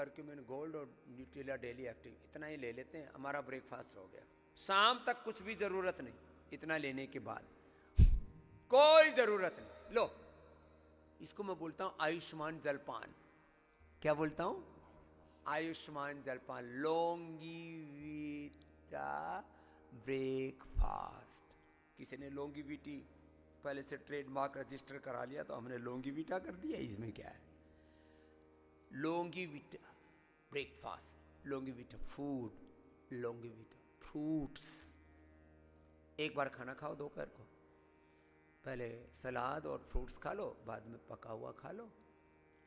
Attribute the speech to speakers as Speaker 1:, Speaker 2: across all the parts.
Speaker 1: करके मैंने गोल्ड और न्यूट्रेला डेली एक्टिव इतना ही ले लेते हैं, हमारा ब्रेकफास्ट हो गया। शाम तक कुछ भी जरूरत नहीं, इतना लेने के बाद कोई जरूरत नहीं। लो, इसको मैं बोलता हूं आयुष्मान जलपान। क्या बोलता हूं? आयुष्मान जलपान, लोंगीविटा ब्रेकफास्ट। किसी ने लोंगीविटी पहले से ट्रेडमार्क रजिस्टर करा लिया तो हमने लोंगीविटा कर दिया, इसमें क्या है? लोंगीविटा ब्रेकफास्ट, लोंगीविटा फूड, लोंगीविटा फ्रूट्स। एक बार खाना खाओ दोपहर को, पहले सलाद और फ्रूट्स खा लो, बाद में पका हुआ खा लो,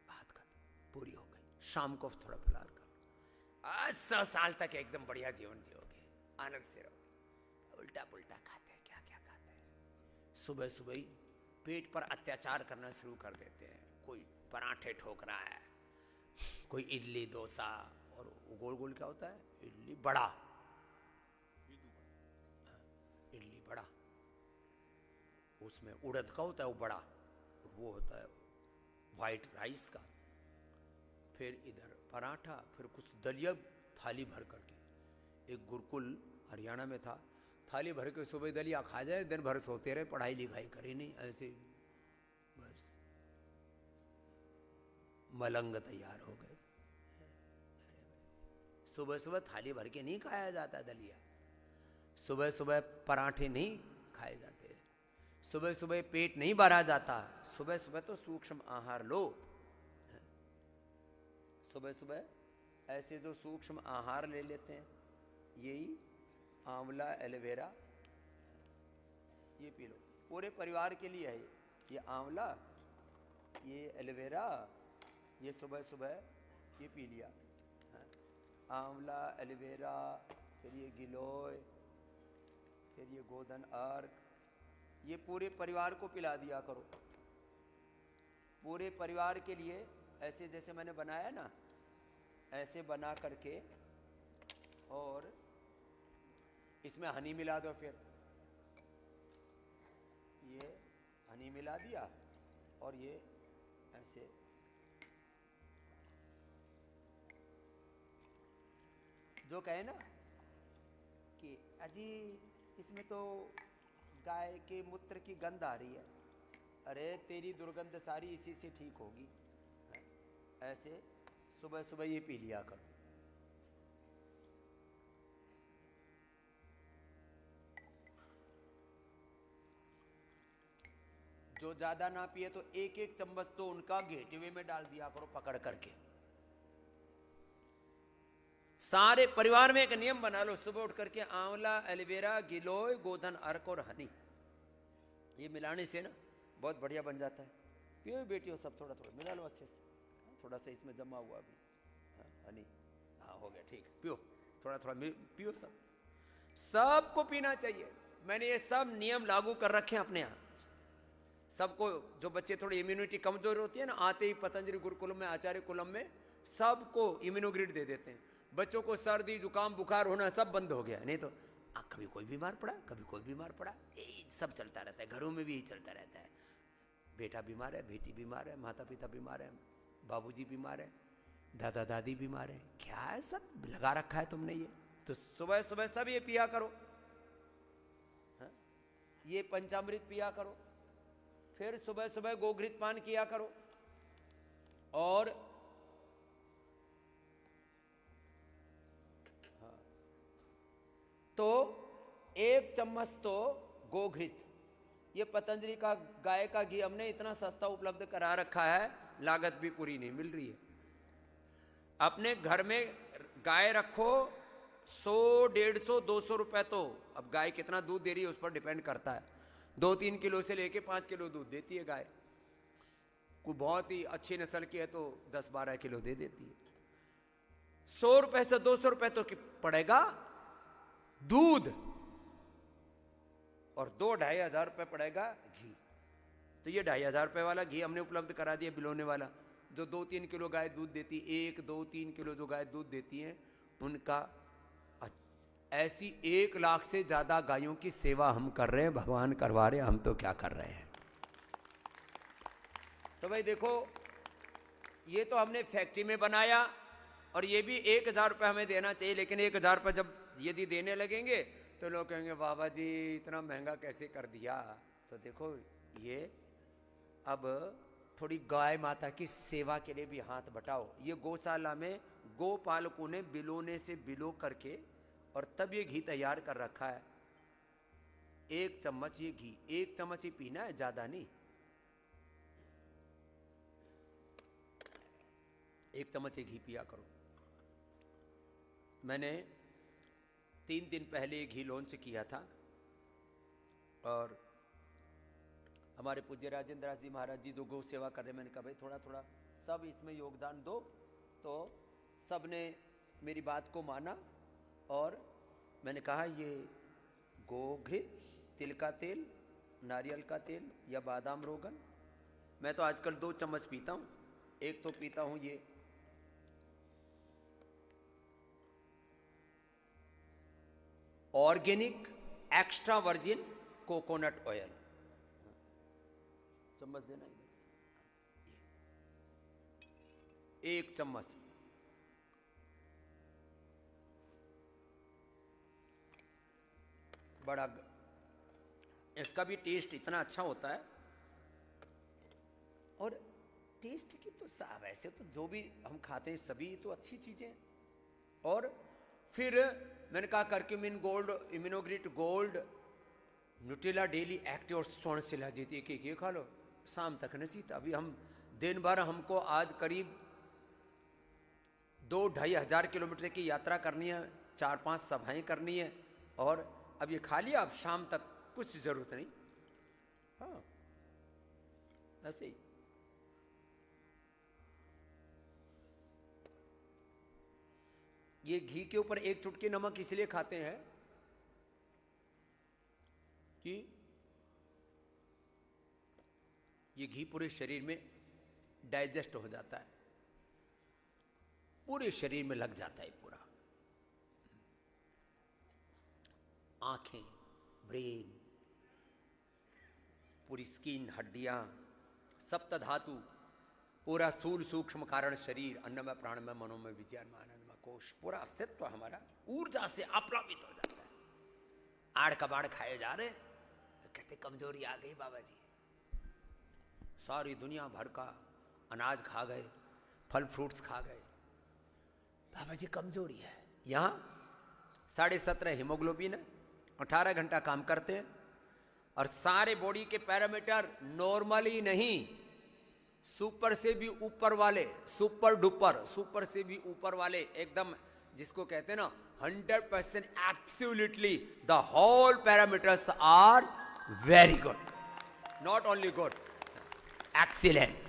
Speaker 1: बात खत्म, पूरी हो गई। शाम को थोड़ा फलाहार कर लो, 100 साल तक एकदम बढ़िया जीवन जियोगे, आनंद से रहो। उल्टा पुल्टा खाते हैं, क्या क्या खाते हैं। सुबह सुबह ही पेट पर अत्याचार करना शुरू कर देते हैं। कोई पराठे ठोक रहा है, कोई इडली डोसा, और गोल गोल क्या होता है? इडली बड़ा, इडली बड़ा, उसमें उड़द का होता है वो बड़ा, और वो होता है वाइट राइस का। फिर इधर पराठा, फिर कुछ दलिया थाली भर करके। एक गुरुकुल हरियाणा में था, थाली भर के सुबह दलिया खा जाए, दिन भर सोते रहे, पढ़ाई लिखाई करी नहीं, ऐसे बस मलंग तैयार हो गए। सुबह सुबह थाली भर के नहीं खाया जाता दलिया, सुबह सुबह पराठे नहीं खाए जाते, सुबह सुबह पेट नहीं भरा जाता। सुबह सुबह तो सूक्ष्म आहार लो। सुबह सुबह ऐसे जो सूक्ष्म आहार ले लेते हैं, यही आंवला एलोवेरा, ये पी लो, पूरे परिवार के लिए है ये आंवला, ये एलोवेरा, ये सुबह सुबह ये पी लिया। आंवला एलोवेरा, फिर ये गिलोय, फिर ये गोधन अर्क, ये पूरे परिवार को पिला दिया करो। पूरे परिवार के लिए ऐसे जैसे मैंने बनाया ना, ऐसे बना करके, और इसमें हनी मिला दो। फिर ये हनी मिला दिया, और ये ऐसे जो कहे ना कि अजी इसमें तो गाय के मूत्र की गंध आ रही है, अरे तेरी दुर्गंध सारी इसी से ठीक होगी। ऐसे सुबह सुबह ये पी लिया करो। जो ज्यादा ना पिए तो एक एक चम्मच तो उनका घेटवे में डाल दिया करो पकड़ करके। सारे परिवार में एक नियम बना लो, सुबह उठ करके आंवला एलोवेरा गिलोय गोधन अर्क और हनी, ये मिलाने से ना बहुत बढ़िया बन जाता है। पियो बेटियों सब, थोड़ा थोड़ा मिला लो अच्छे से, थोड़ा सा इसमें जमा हुआ भी हनी, हाँ हो गया ठीक, पियो थोड़ा थोड़ा पियो, सबको पीना चाहिए। मैंने ये सब नियम लागू कर रखे हैं अपने यहाँ सबको। जो बच्चे थोड़ी इम्यूनिटी कमजोर होती है ना, आते ही पतंजलि गुरुकुलम में, आचार्य कुलम में सबको इम्यूनोग्रिड दे देते हैं। बच्चों को सर्दी जुकाम बुखार होना सब बंद हो गया, नहीं तो कभी कोई बीमार पड़ा, कभी कोई बीमार पड़ा, यही सब चलता रहता है। घरों में भी यही चलता रहता है, बेटा बीमार है, बेटी बीमार है, माता पिता बीमार है, बाबूजी बीमार है, दादा दादी बीमार है, क्या है सब लगा रखा है तुमने ये। तो सुबह सुबह सब ये पिया करो, ये पंचामृत पिया करो, फिर सुबह सुबह गोघृत पान किया करो, और तो 1 चम्मच तो गोघृत, ये पतंजलि का गाय का घी हमने इतना सस्ता उपलब्ध करा रखा है, लागत भी पूरी नहीं मिल रही है। अपने घर में गाय रखो, 100, 150, 200 रुपए, तो अब गाय कितना दूध दे रही है उस पर डिपेंड करता है। 2-3 किलो से लेके 5 किलो दूध देती है गाय। कोई बहुत ही अच्छी नस्ल की है तो 10-12 किलो दे देती है। 100 रुपए से 200 रुपए तो पड़ेगा दूध, और 2-2.5 हजार रुपए पड़ेगा घी। तो ये 2.5 हजार रुपए वाला घी हमने उपलब्ध करा दिया, बिलोने वाला, जो 2-3 किलो गाय दूध देती, 1, 2, 3 किलो जो गाय दूध देती हैं उनका। ऐसी 1 लाख से ज्यादा गायों की सेवा हम कर रहे हैं, भगवान करवा रहे हैं, हम तो क्या कर रहे हैं। तो भाई देखो, ये तो हमने फैक्ट्री में बनाया, और ये भी 1,000 रुपये हमें देना चाहिए, लेकिन 1,000 रुपये जब यदि देने लगेंगे तो लोग कहेंगे बाबा जी इतना महंगा कैसे कर दिया। तो देखो ये अब थोड़ी गाय माता की सेवा के लिए भी हाथ बटाओ। ये गौशाला में गोपालकों ने बिलोने से बिलो करके और तब ये घी तैयार कर रखा है। 1 चम्मच ये घी, 1 चम्मच ही पीना है, ज्यादा नहीं। 1 चम्मच ये घी पिया करो। मैंने 3 दिन पहले ये घी लॉन्च किया था और हमारे पूज्य राजेंद्र दास जी महाराज जी जो गौ सेवा कर रहे, मैंने कहा भाई थोड़ा थोड़ा सब इसमें योगदान दो। तो सब ने मेरी बात को माना और मैंने कहा ये गो घी, तिल का तेल, नारियल का तेल या बादाम रोगन, मैं तो आजकल 2 चम्मच पीता हूँ। एक तो पीता हूँ ये organic extra virgin coconut oil, चम्मच देना इधर से, 1 चम्मच। बड़ा इसका भी टेस्ट इतना अच्छा होता है। और टेस्ट की तो वैसे तो जो भी हम खाते हैं सभी तो अच्छी चीजें। और फिर मैंने कहा curcumin gold, Immunogrit gold, Nutrela daily active और स्वर्ण शिला जीती, एक ये खा लो, शाम तक नहीं सीता। अभी हम दिन भर, हमको आज करीब 2-2.5 हज़ार किलोमीटर की यात्रा करनी है, 4-5 सभाएं करनी है और अब ये खा लिया, अब शाम तक कुछ जरूरत नहीं। हाँ ऐसे ही। ये घी के ऊपर 1 चुटकी नमक इसलिए खाते हैं कि ये घी पूरे शरीर में डाइजेस्ट हो जाता है, पूरे शरीर में लग जाता है पूरा। आंखें, ब्रेन, पूरी स्किन, हड्डियां, सप्त धातु, पूरा स्थूल सूक्ष्म कारण शरीर, अन्नमय प्राणमय मनोमय विज्ञानमय आनंदमय कोश, पूरा अस्तित्व हमारा ऊर्जा से अप्लावित हो जाता है। आड़ कबाड़ खाए जा रहे तो कहते कमजोरी आ गई बाबा जी, सारी दुनिया भर का अनाज खा गए, फल फ्रूट्स खा गए, बाबा जी कमजोरी है। यहाँ 17.5 हीमोग्लोबिन है, 18 घंटा काम करते हैं और सारे बॉडी के पैरामीटर नॉर्मली नहीं, सुपर से भी ऊपर वाले, सुपर डुपर, सुपर से भी ऊपर वाले, एकदम जिसको कहते हैं ना 100% absolutely the whole parameters are very good, not only good, excellent.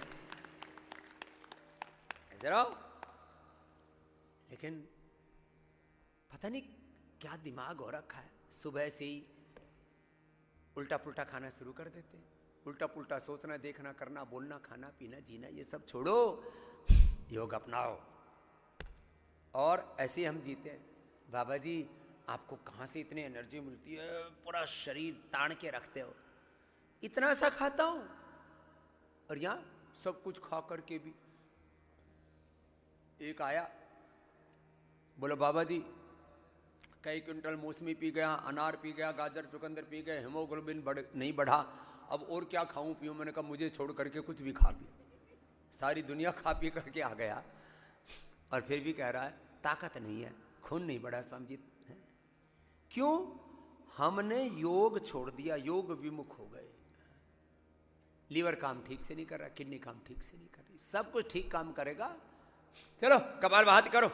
Speaker 1: लेकिन पता नहीं क्या दिमाग हो रखा है, सुबह से ही उल्टा पुल्टा खाना शुरू कर देते हैं। उल्टा पुल्टा सोचना, देखना, करना, बोलना, खाना पीना, जीना, ये सब छोड़ो, योग अपनाओ और ऐसे हम जीते हैं। बाबा जी आपको कहाँ से इतनी एनर्जी मिलती है, पूरा शरीर तान के रखते हो। इतना सा खाता हूं और यहाँ सब कुछ खा करके भी। एक आया, बोलो बाबा जी कई क्विंटल मौसमी पी गया, अनार पी गया, गाजर चुकंदर पी गए, हीमोग्लोबिन नहीं बढ़ा, अब और क्या खाऊं पीऊं। मैंने कहा मुझे छोड़ करके कुछ भी खा पी, सारी दुनिया खा पी करके आ गया और फिर भी कह रहा है ताकत नहीं है, खून नहीं बढ़ा। समझित है क्यों? हमने योग छोड़ दिया, योग विमुख हो गए। लीवर काम ठीक से नहीं कर रहा, किडनी काम ठीक से नहीं कर रही, सब कुछ ठीक काम करेगा। चलो कपालभाति करो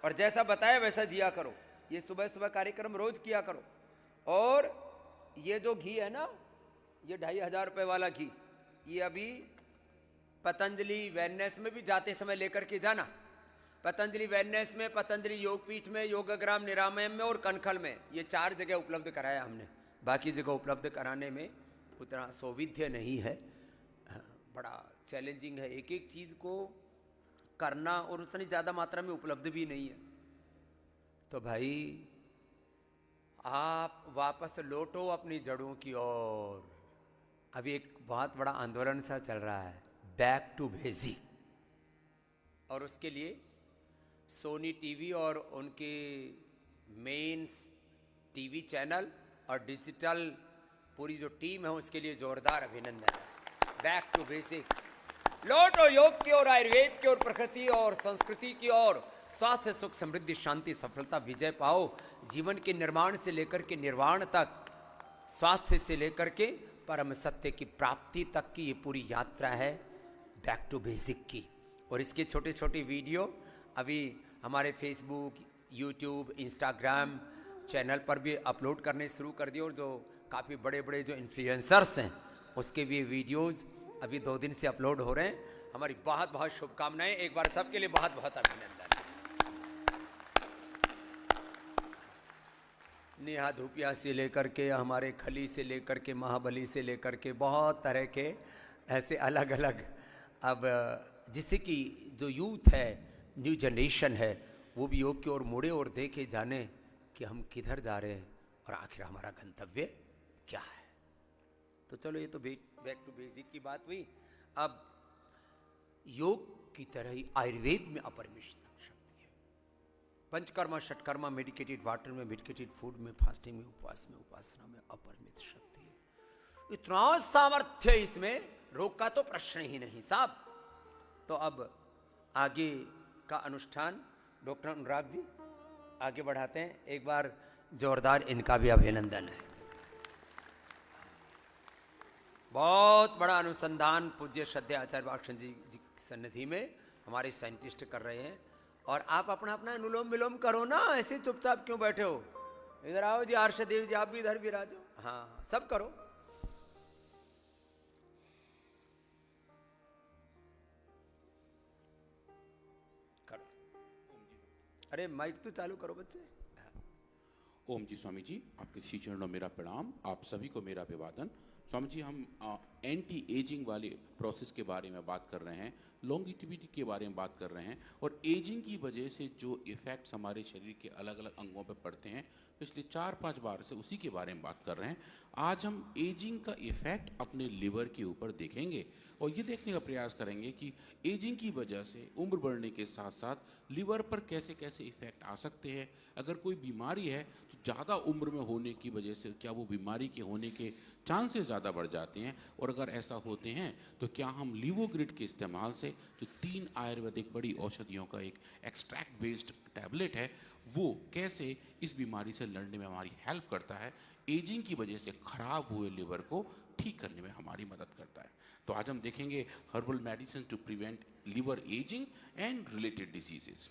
Speaker 1: और जैसा बताया वैसा जिया करो। ये सुबह सुबह कार्यक्रम रोज किया करो। और ये जो घी है ना, ये 2,500 रुपए वाला घी, ये अभी पतंजलि वेलनेस में भी जाते समय लेकर के जाना। पतंजलि वेलनेस में, पतंजलि योगपीठ में, योगग्राम निरामयम में और कनखल में, ये 4 जगह उपलब्ध कराया हमने। बाकी जगह उपलब्ध कराने में उतना सौविध्य नहीं है, बड़ा चैलेंजिंग है। एक एक चीज को करना और उतनी ज्यादा मात्रा में उपलब्ध भी नहीं है। तो भाई आप वापस लौटो अपनी जड़ों की ओर। अभी एक बहुत बड़ा आंदोलन सा चल रहा है, बैक टू बेसिक। और उसके लिए सोनी टीवी और उनके मेंस टीवी चैनल और डिजिटल पूरी जो टीम है उसके लिए जोरदार अभिनंदन है। बैक टू बेसिक, लौटो योग की ओर, आयुर्वेद की ओर, प्रकृति और संस्कृति की ओर। स्वास्थ्य, सुख, समृद्धि, शांति, सफलता, विजय पाओ। जीवन के निर्माण से लेकर के निर्वाण तक, स्वास्थ्य से लेकर के परम सत्य की प्राप्ति तक की ये पूरी यात्रा है बैक टू बेसिक की। और इसके छोटे छोटे वीडियो अभी हमारे फेसबुक, यूट्यूब, इंस्टाग्राम चैनल पर भी अपलोड करने शुरू कर दिए। और जो काफ़ी बड़े बड़े जो इन्फ्लुएंसर्स हैं उसके भी वीडियोस अभी 2 दिन से अपलोड हो रहे हैं। हमारी बहुत बहुत शुभकामनाएं। एक बार सबके लिए बहुत बहुत अभिनंदन। नेहा धूपिया से लेकर के, हमारे खली से लेकर के, महाबली से लेकर के, बहुत तरह के ऐसे अलग अलग, अब जिससे कि जो यूथ है, न्यू जनरेशन है, वो भी योग की ओर मुड़े और देखे जाने कि हम किधर जा रहे हैं और आखिर हमारा गंतव्य क्या है। तो चलो, ये तो बैक टू बेसिक की बात हुई। अब योग की तरह ही आयुर्वेद में अपरिमित शक्ति है। पंचकर्मा, षटकर्मा, मेडिकेटेड वाटर में, मेडिकेटेड फूड में, फास्टिंग में, उपवास में, उपासना में अपरिमित शक्ति है। इतना सामर्थ्य इसमें, रोग का तो प्रश्न ही नहीं साहब। तो अब आगे का अनुष्ठान डॉक्टर अनुराग जी आगे बढ़ाते हैं। एक बार जोरदार इनका भी अभिनंदन है। बहुत बड़ा अनुसंधान पूज्य श्रद्धेय आचार्य भाषण जी की सन्निधि में हमारे साइंटिस्ट कर रहे हैं। और आप अपना अपना अनुलोम विलोम करो ना, ऐसे चुपचाप क्यों बैठे हो? इधर आओ जी, आर्षदेव जी आप भी इधर विराजो। हाँ, सब करो। अरे माइक तो चालू करो बच्चे।
Speaker 2: ओम जी स्वामी जी, आपके श्री चरणों मेरा प्रणाम, आप सभी को मेरा अभिवादन। स्वामी जी, हम एंटी एजिंग वाले प्रोसेस के बारे में बात कर रहे हैं, लॉन्गिटिविटी के बारे में बात कर रहे हैं, और एजिंग की वजह से जो इफ़ेक्ट्स हमारे शरीर के अलग अलग अंगों पर पड़ते हैं, पिछले 4-5 बार से उसी के बारे में बात कर रहे हैं। आज हम एजिंग का इफ़ेक्ट अपने लिवर के ऊपर देखेंगे और ये देखने का प्रयास करेंगे कि एजिंग की वजह से उम्र बढ़ने के साथ साथ लिवर पर कैसे कैसे इफ़ेक्ट आ सकते हैं। अगर कोई बीमारी है तो ज़्यादा उम्र में होने की वजह से क्या वो बीमारी के होने के चांसेस ज़्यादा बढ़ जाते हैं, और अगर ऐसा होते हैं तो क्या हम लीवोग्रिड के इस्तेमाल से, जो 3 आयुर्वेदिक बड़ी औषधियों का एक एक्सट्रैक्ट बेस्ड टैबलेट है, वो कैसे इस बीमारी से लड़ने में हमारी हेल्प करता है, एजिंग की वजह से खराब हुए लिवर को ठीक करने में हमारी मदद करता है। तो आज हम देखेंगे herbal medicine to prevent liver ageing and related diseases.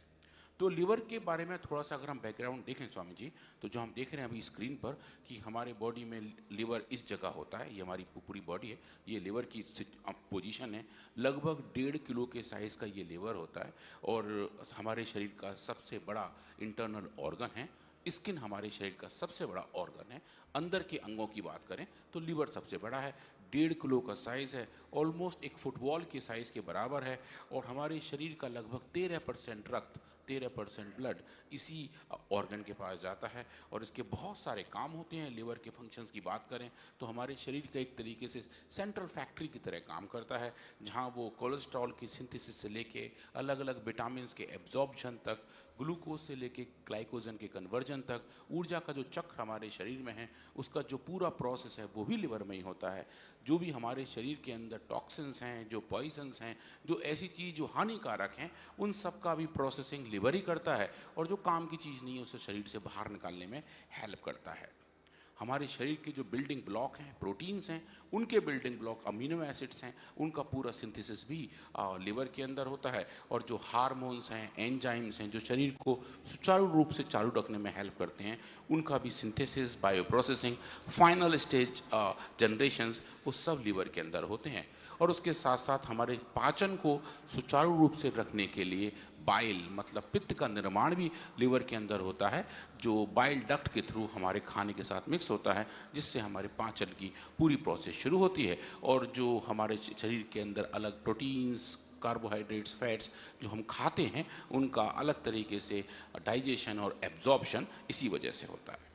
Speaker 2: तो लिवर के बारे में थोड़ा सा अगर हम बैकग्राउंड देखें स्वामी जी, तो जो हम देख रहे हैं अभी स्क्रीन पर कि हमारे बॉडी में लिवर इस जगह होता है, ये हमारी पूरी बॉडी है, ये लिवर की पोजीशन है। लगभग 1.5 किलो के साइज़ का ये लिवर होता है और हमारे शरीर का सबसे बड़ा इंटरनल ऑर्गन है। स्किन हमारे शरीर का सबसे बड़ा ऑर्गन है। अंदर के अंगों की बात करें तो लिवर सबसे बड़ा है, 1.5 किलो का साइज़ है, ऑलमोस्ट एक फुटबॉल के साइज़ के बराबर है। और हमारे शरीर का लगभग 13% रक्त, 13% ब्लड इसी ऑर्गन के पास जाता है और इसके बहुत सारे काम होते हैं। लिवर के फंक्शंस की बात करें तो हमारे शरीर का एक तरीके से सेंट्रल फैक्ट्री की तरह काम करता है, जहां वो कोलेस्ट्रॉल की सिंथेसिस से लेके अलग अलग विटामिन्स के एब्जॉर्प्शन तक, ग्लूकोज से लेके ग्लाइकोजन के कन्वर्जन तक, ऊर्जा का जो चक्र हमारे शरीर में है उसका जो पूरा प्रोसेस है वो भी लिवर में ही होता है। जो भी हमारे शरीर के अंदर टॉक्सिन्स हैं, जो पॉइजन्स हैं, जो ऐसी चीज़ जो हानिकारक हैं, उन सब का भी प्रोसेसिंग लिवर ही करता है, और जो काम की चीज़ नहीं है उसे शरीर से बाहर निकालने में हेल्प करता है। हमारे शरीर के जो बिल्डिंग ब्लॉक हैं, प्रोटीन्स हैं, उनके बिल्डिंग ब्लॉक अमीनो एसिड्स हैं, उनका पूरा सिंथेसिस भी लिवर के अंदर होता है। और जो हार्मोन्स हैं, एंजाइम्स हैं, जो शरीर को सुचारू रूप से चालू रखने में हेल्प करते हैं, उनका भी synthesis, bio processing, final stage generations, वो सब लिवर के अंदर होते हैं। और उसके साथ साथ हमारे पाचन को सुचारू रूप से रखने के लिए बाइल, मतलब पित्त का निर्माण भी लिवर के अंदर होता है, जो बाइल डक्ट के थ्रू हमारे खाने के साथ मिक्स होता है, जिससे हमारे पाचन की पूरी प्रोसेस शुरू होती है। और जो हमारे शरीर के अंदर अलग प्रोटीन्स, कार्बोहाइड्रेट्स, फैट्स जो हम खाते हैं, उनका अलग तरीके से डाइजेशन और एब्जॉर्प्शन इसी वजह से होता है।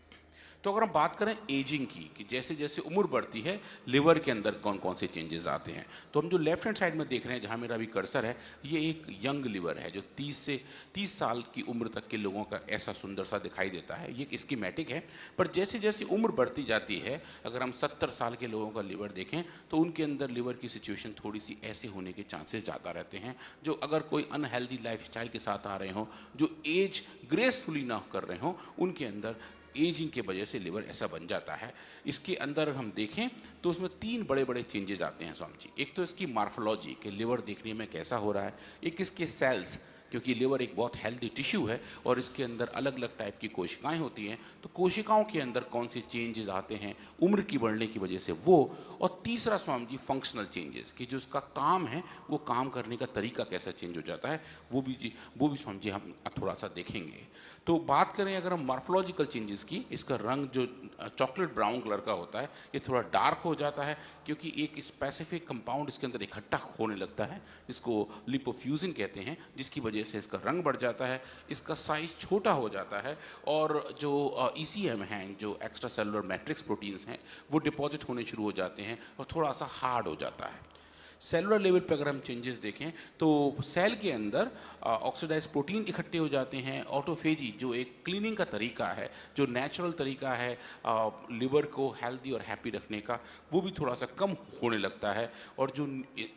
Speaker 2: तो अगर हम बात करें एजिंग की कि जैसे जैसे उम्र बढ़ती है लिवर के अंदर कौन कौन से चेंजेस आते हैं, तो हम जो लेफ्ट हैंड साइड में देख रहे हैं जहाँ मेरा अभी कर्सर है, ये एक यंग लिवर है जो 30 साल की उम्र तक के लोगों का ऐसा सुंदर सा दिखाई देता है। ये एक स्कीमेटिक है। पर जैसे जैसे उम्र बढ़ती जाती है, अगर हम 70 साल के लोगों का लिवर देखें तो उनके अंदर लिवर की सिचुएशन थोड़ी सी ऐसे होने के चांसेस ज़्यादा रहते हैं। जो अगर कोई अनहेल्दी लाइफस्टाइल के साथ आ रहे हों, जो एज ग्रेसफुली ना कर रहे हों, उनके अंदर एजिंग के वजह से लिवर ऐसा बन जाता है। इसके अंदर हम देखें तो उसमें 3 बड़े बड़े चेंजेस आते हैं स्वामी जी। एक तो इसकी मार्फोलॉजी कि लिवर देखने में कैसा हो रहा है, एक इसके सेल्स, क्योंकि लिवर एक बहुत हेल्दी टिश्यू है और इसके अंदर अलग अलग टाइप की कोशिकाएं होती हैं, तो कोशिकाओं के अंदर कौन से चेंजेस आते हैं उम्र की बढ़ने की वजह से वो। और तीसरा स्वामी जी फंक्शनल चेंजेस कि जो इसका काम है वो काम करने का तरीका कैसा चेंज हो जाता है, वो भी स्वामी जी हम थोड़ा सा देखेंगे। तो बात करें अगर हम मार्फोलॉजिकल चेंजेस की, इसका रंग जो चॉकलेट ब्राउन कलर का होता है ये थोड़ा डार्क हो जाता है क्योंकि एक स्पेसिफिक कंपाउंड इसके अंदर इकट्ठा होने लगता है जिसको लिपोफ्यूजन कहते हैं, जिसकी वजह से इसका रंग बढ़ जाता है, इसका साइज छोटा हो जाता है और जो ECM हैं, जो एक्स्ट्रा सेलुलर मैट्रिक्स प्रोटीन्स हैं, वो डिपॉजिट होने शुरू हो जाते हैं और थोड़ा सा हार्ड हो जाता है। सेलुलर लेवल पर अगर हम चेंजेस देखें तो सेल के अंदर ऑक्सीडाइज प्रोटीन इकट्ठे हो जाते हैं। ऑटोफेजी जो एक क्लीनिंग का तरीका है, जो नेचुरल तरीका है लिवर को हेल्दी और हैप्पी रखने का, वो भी थोड़ा सा कम होने लगता है। और जो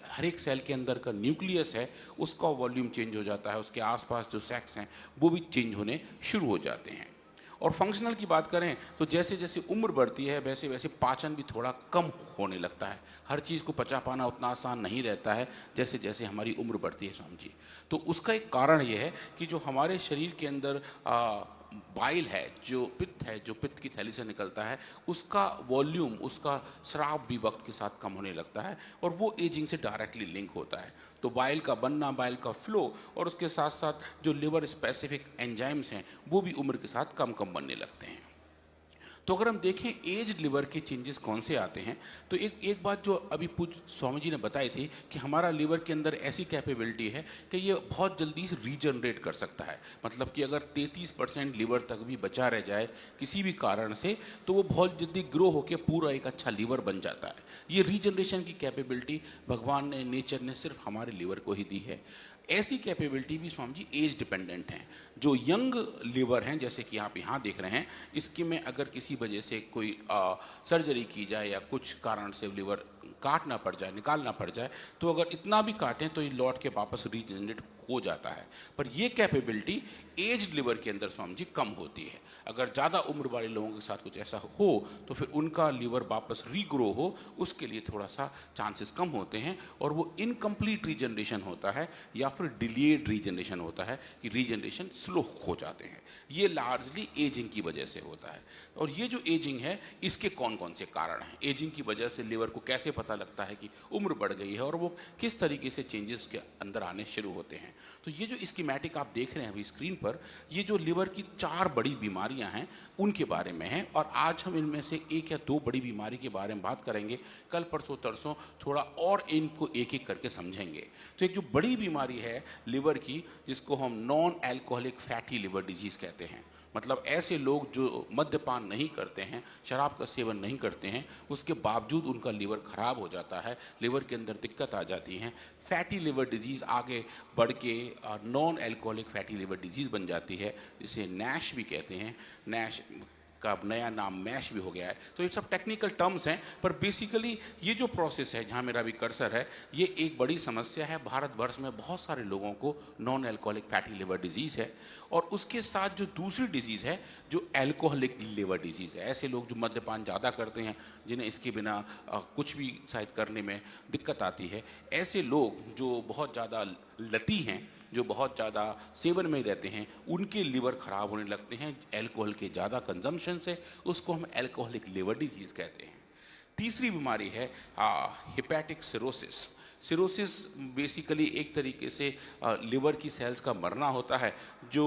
Speaker 2: हर एक सेल के अंदर का न्यूक्लियस है उसका वॉल्यूम चेंज हो जाता है, उसके आसपास जो सेक्स हैं वो भी चेंज होने शुरू हो जाते हैं। और फंक्शनल की बात करें तो जैसे जैसे उम्र बढ़ती है वैसे वैसे पाचन भी थोड़ा कम होने लगता है। हर चीज़ को पचा पाना उतना आसान नहीं रहता है जैसे जैसे हमारी उम्र बढ़ती है स्वामी जी। तो उसका एक कारण ये है कि जो हमारे शरीर के अंदर बाइल है, जो पित्त है, जो पित्त की थैली से निकलता है, उसका वॉल्यूम, उसका स्राव भी वक्त के साथ कम होने लगता है और वो एजिंग से डायरेक्टली लिंक होता है। तो बाइल का बनना, बाइल का फ्लो और उसके साथ साथ जो लिवर स्पेसिफिक एंजाइम्स हैं वो भी उम्र के साथ कम कम बनने लगते हैं। तो अगर हम देखें एज लिवर के चेंजेस कौन से आते हैं, तो एक बात जो अभी पूज्य स्वामी जी ने बताई थी कि हमारा लिवर के अंदर ऐसी कैपेबिलिटी है कि ये बहुत जल्दी रीजनरेट कर सकता है। मतलब कि अगर 33% लिवर तक भी बचा रह जाए किसी भी कारण से, तो वो बहुत जल्दी ग्रो होकर पूरा एक अच्छा लिवर बन जाता है। ये रीजनरेशन की कैपेबिलिटी भगवान ने, नेचर ने सिर्फ हमारे लिवर को ही दी है। ऐसी कैपेबिलिटी भी स्वामी जी एज डिपेंडेंट हैं। जो यंग लिवर हैं जैसे कि आप यहाँ देख रहे हैं, इसके में अगर किसी वजह से कोई सर्जरी की जाए या कुछ कारण से लिवर काटना पड़ जाए, निकालना पड़ जाए, तो अगर इतना भी काटें तो ये लौट के वापस रीजनरेट हो जाता है। पर ये कैपेबिलिटी एज्ड लिवर के अंदर स्वामी जी कम होती है। अगर ज़्यादा उम्र वाले लोगों के साथ कुछ ऐसा हो तो फिर उनका लिवर वापस रीग्रो हो उसके लिए थोड़ा सा चांसेस कम होते हैं और वो इनकम्प्लीट रीजनरेशन होता है या फिर डिलेड रीजनरेशन होता है कि रीजनरेशन स्लो हो जाते हैं। ये लार्जली एजिंग की वजह से होता है। और ये जो एजिंग है इसके कौन कौन से कारण हैं, एजिंग की वजह से लिवर को कैसे पता लगता है कि उम्र बढ़ गई है और वो किस तरीके से चेंजेस के अंदर आने शुरू होते हैं। तो ये जो स्कीमेटिक आप देख रहे हैं अभी स्क्रीन पर, ये जो लिवर की 4 बड़ी बीमारियां हैं उनके बारे में है और आज हम इनमें से 1 या 2 बड़ी बीमारी के बारे में बात करेंगे। कल परसों तरसों थोड़ा और इनको एक एक करके समझेंगे। तो एक जो बड़ी बीमारी है लिवर की जिसको हम non alcoholic fatty liver disease कहते हैं, मतलब ऐसे लोग जो मद्यपान नहीं करते हैं, शराब का सेवन नहीं करते हैं, उसके बावजूद उनका लिवर ख़राब हो जाता है, लिवर के अंदर दिक्कत आ जाती हैं, फैटी लिवर डिजीज़ आगे बढ़ के non alcoholic fatty liver disease बन जाती है जिसे नैश भी कहते हैं। नैश का नया नाम मैश भी हो गया है। तो ये सब टेक्निकल टर्म्स हैं पर बेसिकली ये जो प्रोसेस है जहाँ मेरा भी कर्सर है, ये एक बड़ी समस्या है। भारतवर्ष में बहुत सारे लोगों को non alcoholic fatty liver disease है और उसके साथ जो दूसरी डिजीज़ है जो एल्कोहलिक लिवर डिजीज़ है। ऐसे लोग जो मद्यपान ज़्यादा करते हैं, जिन्हें इसके बिना कुछ भी शायद करने में दिक्कत आती है, ऐसे लोग जो बहुत ज़्यादा लती हैं, जो बहुत ज़्यादा सेवन में रहते हैं, उनके लिवर ख़राब होने लगते हैं अल्कोहल के ज़्यादा कंजम्पशन से। उसको हम एल्कोहलिक लिवर डिजीज़ कहते हैं। तीसरी बीमारी है हेपेटिक सिरोसिस। सिरोसिस बेसिकली एक तरीके से लिवर की सेल्स का मरना होता है जो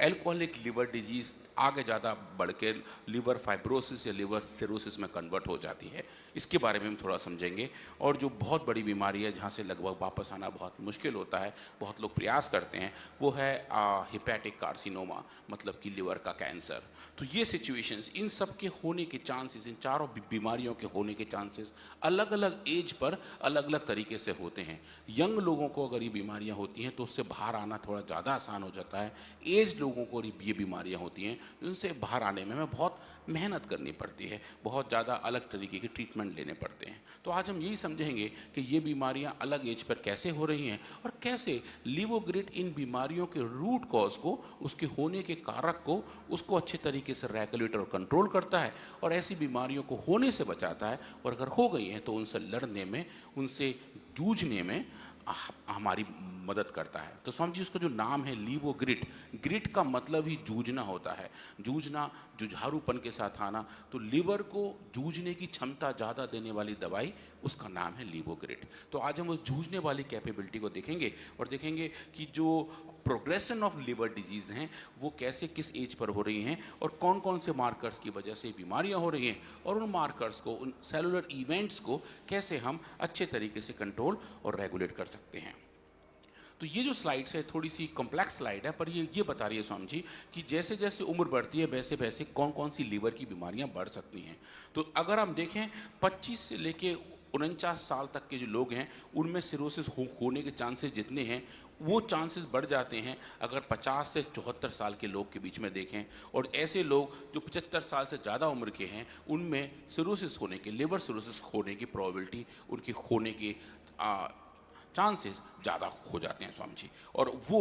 Speaker 2: एल्कोहलिक लिवर डिजीज आगे ज़्यादा बढ़ के लिवर फाइब्रोसिस या लिवर सिरोसिस में कन्वर्ट हो जाती है। इसके बारे में हम थोड़ा समझेंगे। और जो बहुत बड़ी बीमारी है जहाँ से लगभग वापस आना बहुत मुश्किल होता है, बहुत लोग प्रयास करते हैं, वो है हिपैटिक कार्सिनोमा, मतलब कि लिवर का कैंसर। तो ये सिचुएशंस, इन सब के होने के चांसेस, इन चारों बीमारियों के होने के चांसेस अलग अलग एज पर अलग अलग तरीके से होते हैं। यंग लोगों को अगर ये बीमारियां होती हैं तो उससे बाहर आना थोड़ा ज़्यादा आसान हो जाता है। एज लोगों को ये बीमारियां होती हैं, उनसे बाहर आने में हमें बहुत मेहनत करनी पड़ती है, बहुत ज़्यादा अलग तरीके के ट्रीटमेंट लेने पड़ते हैं। तो आज हम यही समझेंगे कि ये बीमारियां अलग एज पर कैसे हो रही हैं और कैसे लिवोग्रिट इन बीमारियों के रूट कॉज को, उसके होने के कारक को, उसको अच्छे तरीके से रेगुलेट और कंट्रोल करता है और ऐसी बीमारियों को होने से बचाता है। और अगर हो गई हैं तो उनसे लड़ने में, उनसे जूझने में हमारी मदद करता है। तो समझिए उसका जो नाम है लिवोग्रिट, ग्रिट का मतलब ही जूझना होता है, जूझना, जुझारूपन के साथ आना। तो लिवर को जूझने की क्षमता ज़्यादा देने वाली दवाई, उसका नाम है लिवोग्रिट। तो आज हम उस जूझने वाली कैपेबिलिटी को देखेंगे और देखेंगे कि जो प्रोग्रेशन ऑफ लिवर डिजीज़ हैं वो कैसे, किस एज पर हो रही हैं और कौन कौन से मार्कर्स की वजह से बीमारियां हो रही हैं, और उन मार्कर्स को, उन सेलुलर इवेंट्स को कैसे हम अच्छे तरीके से कंट्रोल और रेगुलेट कर सकते हैं। तो ये जो स्लाइड्स है थोड़ी सी कॉम्प्लेक्स स्लाइड है, पर ये बता रही है स्वामी जी कि जैसे जैसे उम्र बढ़ती है वैसे वैसे कौन कौन सी लीवर की बीमारियां बढ़ सकती हैं। तो अगर हम देखें 25 से लेके 49 साल तक के जो लोग हैं उनमें सिरोसिस होने के चांसेस जितने हैं वो चांसेस बढ़ जाते हैं अगर 50 से 74 साल के लोग के बीच में देखें। और ऐसे लोग जो 75 साल से ज़्यादा उम्र के हैं उनमें सिरोसिस होने के, लिवर सिरोसिस होने की प्रोबेबिलिटी, उनके होने के चांसेस ज़्यादा हो जाते हैं स्वामी जी। और वो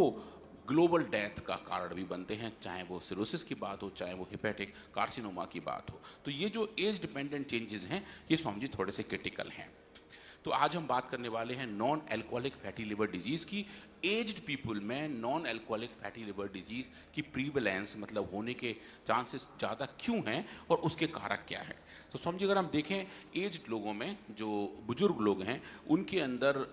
Speaker 2: ग्लोबल डेथ का कारण भी बनते हैं, चाहे वो सिरोसिस की बात हो, चाहे वो हिपैटिक कार्सिनोमा की बात हो। तो ये जो एज डिपेंडेंट चेंजेस हैं ये स्वामी जी थोड़े से क्रिटिकल हैं। तो आज हम बात करने वाले हैं non alcoholic fatty liver disease की। एज्ड पीपल में non alcoholic fatty liver disease की प्रीवलेंस, मतलब होने के चांसेस ज़्यादा क्यों हैं और उसके कारक क्या है। तो समझिए अगर हम देखें एज्ड लोगों में, जो बुजुर्ग लोग हैं उनके अंदर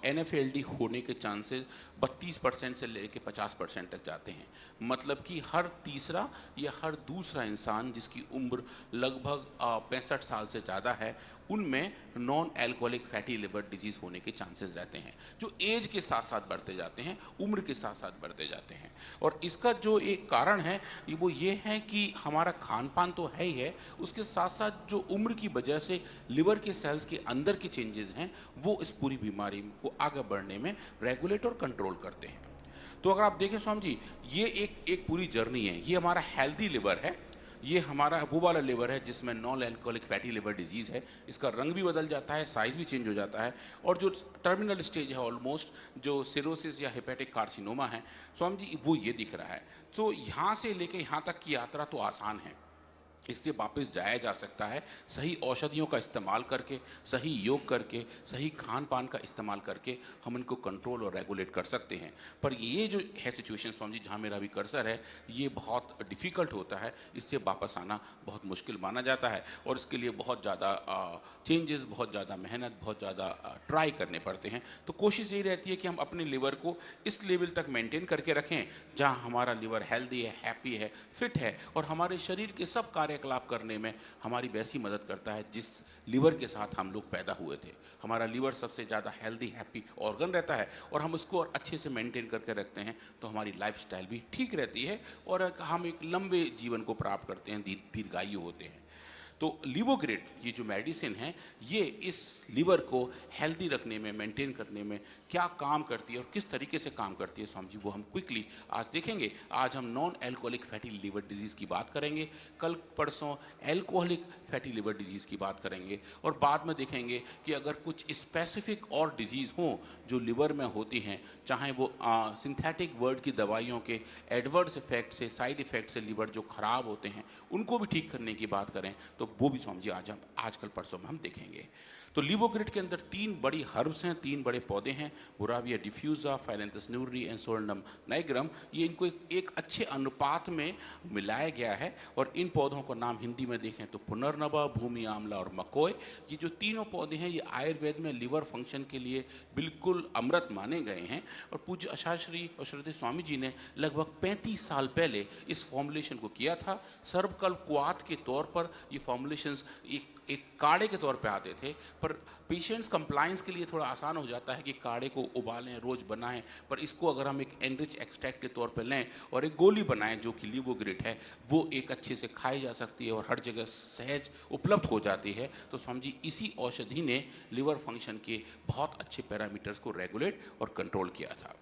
Speaker 2: NFLD होने के चांसेस 32% से लेकर 50% तक जाते हैं। मतलब कि हर तीसरा या हर दूसरा इंसान जिसकी उम्र लगभग 65 साल से ज़्यादा है उनमें non alcoholic fatty liver disease होने के चांसेस रहते हैं, जो एज के साथ साथ बढ़ते जाते हैं, उम्र के साथ साथ बढ़ते जाते हैं। और इसका जो एक कारण है वो ये है कि हमारा खान पान तो है ही है, उसके साथ साथ जो उम्र की वजह से लिवर के सेल्स के अंदर के चेंजेस हैं वो इस पूरी बीमारी को आगे बढ़ने में रेगुलेट और कंट्रोल करते हैं। तो अगर आप देखें स्वामी जी, ये एक पूरी जर्नी है। ये हमारा हेल्दी लिवर है, ये हमारा वो वाला लिवर है जिसमें non alcoholic fatty liver disease है। इसका रंग भी बदल जाता है, साइज़ भी चेंज हो जाता है, और जो टर्मिनल स्टेज है ऑलमोस्ट, जो सिरोसिस या हिपैटिक कार्सिनोमा है स्वामी जी, वो ये दिख रहा है। तो यहाँ से लेके यहाँ तक की यात्रा तो आसान है, इससे वापस जाया जा सकता है सही औषधियों का इस्तेमाल करके, सही योग करके, सही खान पान का इस्तेमाल करके हम इनको कंट्रोल और रेगुलेट कर सकते हैं। पर ये जो है सिचुएशन स्वामी जी, जहाँ मेरा भी कर्सर है, ये बहुत डिफ़िकल्ट होता है, इससे वापस आना बहुत मुश्किल माना जाता है और इसके लिए बहुत ज़्यादा चेंजेस, बहुत ज़्यादा मेहनत, बहुत ज़्यादा ट्राई करने पड़ते हैं। तो कोशिश यही रहती है कि हम अपने लिवर को इस लेवल तक मेंटेन करके रखें जहाँ हमारा लिवर हेल्दी है, हैप्पी है, फिट है और हमारे शरीर के सब कार्यकलाप करने में हमारी वैसी मदद करता है जिस लिवर के साथ हम लोग पैदा हुए थे। हमारा लिवर सबसे ज़्यादा हेल्दी, हैप्पी ऑर्गन रहता है और हम उसको और अच्छे से मेंटेन करके रखते हैं तो हमारी लाइफस्टाइल भी ठीक रहती है और हम एक लंबे जीवन को प्राप्त करते हैं, दीर्घायु होते हैं। तो लिवोग्रिट ये जो मेडिसिन है ये इस लिवर को हेल्दी रखने में, मेंटेन करने में क्या काम करती है और किस तरीके से काम करती है स्वामी जी, वो हम क्विकली आज देखेंगे। आज हम non alcoholic fatty liver disease की बात करेंगे, कल परसों एल्कोहलिक फैटी लिवर डिजीज़ की बात करेंगे और बाद में देखेंगे कि अगर कुछ स्पेसिफिक और डिजीज़ हों जो लिवर में होती हैं, चाहे वो सिंथेटिक वर्ड की दवाइयों के एडवर्स इफेक्ट से, साइड इफ़ेक्ट से लिवर जो ख़राब होते हैं उनको भी ठीक करने की बात करें तो वो भी स्वामी जी आज कल परसों में हम देखेंगे। तो लिवोग्रिड के अंदर 3 बड़ी हर्ब्स हैं, 3 बड़े पौधे हैं, बुराविया डिफ्यूजा, फाइलेंथस न्यूरी एंड सोलनम नाइग्रम। ये इनको एक अच्छे अनुपात में मिलाया गया है और इन पौधों का नाम हिंदी में देखें तो पुनर्नवा, भूमि आंवला और मकोय। ये जो तीनों पौधे हैं ये आयुर्वेद में लिवर फंक्शन के लिए बिल्कुल अमृत माने गए हैं। और पूज्य आचार्य और श्रद्धेय स्वामी जी ने लगभग 35 साल पहले इस फॉर्मुलेशन को किया था। सर्वकल्प क्वाथ के तौर पर ये फॉर्मुलेशंस एक काढ़े के तौर पे आते थे, पर पेशेंट्स कंप्लायंस के लिए थोड़ा आसान हो जाता है कि काढ़े को उबालें, रोज बनाएं, पर इसको अगर हम एक एनरिच एक्सट्रैक्ट के तौर पे लें और एक गोली बनाएं जो कि लिवोग्रिड है, वो एक अच्छे से खाई जा सकती है और हर जगह सहज उपलब्ध हो जाती है। तो समझिए इसी औषधि ने लिवर फंक्शन के बहुत अच्छे पैरामीटर्स को रेगुलेट और कंट्रोल किया था।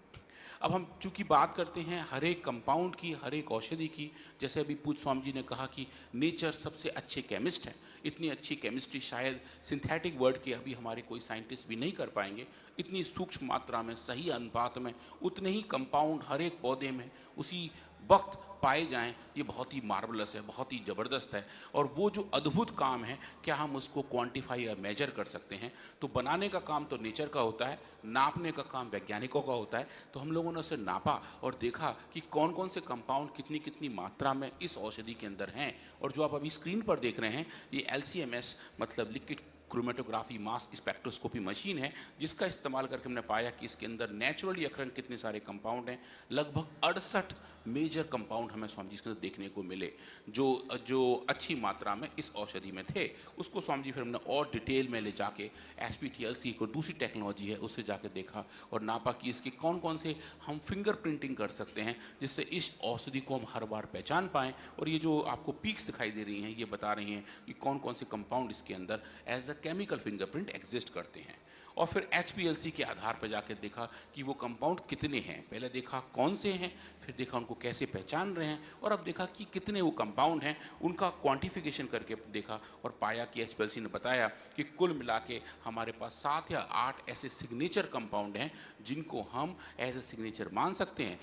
Speaker 2: अब हम चूंकि बात करते हैं हर एक कंपाउंड की, हर एक औषधि की, जैसे अभी पूज्य स्वामी जी ने कहा कि नेचर सबसे अच्छे केमिस्ट हैं। इतनी अच्छी केमिस्ट्री शायद सिंथेटिक वर्ड के अभी हमारे कोई साइंटिस्ट भी नहीं कर पाएंगे। इतनी सूक्ष्म मात्रा में, सही अनुपात में, उतने ही कंपाउंड हर एक पौधे में उसी वक्त पाए जाएं, ये बहुत ही मार्वलस है, बहुत ही ज़बरदस्त है। और वो जो अद्भुत काम है, क्या हम उसको क्वांटिफाई या मेजर कर सकते हैं? तो बनाने का काम तो नेचर का होता है, नापने का काम वैज्ञानिकों का होता है। तो हम लोगों ने उसे नापा और देखा कि कौन कौन से कंपाउंड कितनी कितनी मात्रा में इस औषधि के अंदर हैं। और जो आप अभी स्क्रीन पर देख रहे हैं ये LCMS मतलब liquid chromatography mass spectroscopy machine है, जिसका इस्तेमाल करके हमने पाया कि इसके अंदर नेचुरली अखरन कितने सारे कंपाउंड हैं। लगभग 68 मेजर कंपाउंड हमें स्वामी जी इसके अंदर देखने को मिले जो अच्छी मात्रा में इस औषधि में थे। उसको स्वामी जी फिर हमने और डिटेल में ले जाके SPTLC को दूसरी टेक्नोलॉजी है उससे जाके देखा और नापा कि इसके कौन कौन से हम फिंगर प्रिंटिंग कर सकते हैं जिससे इस औषधि को हम हर बार पहचान पाएँ। और ये जो आपको पीक्स दिखाई दे रही हैं ये बता रही हैं कि कौन कौन से कंपाउंड इसके अंदर as a chemical fingerprint exist करते हैं। और फिर HPLC के आधार पर जाकर देखा कि वो कंपाउंड कितने हैं। पहले देखा कौन से हैं, फिर देखा उनको कैसे पहचान रहे हैं, और अब देखा कि कितने वो कंपाउंड हैं, उनका क्वांटिफिकेशन करके देखा और पाया कि HPLC ने बताया कि कुल मिला के हमारे पास 7 या 8 ऐसे सिग्नेचर कंपाउंड हैं जिनको हम एज ए सिग्नेचर मान सकते हैं।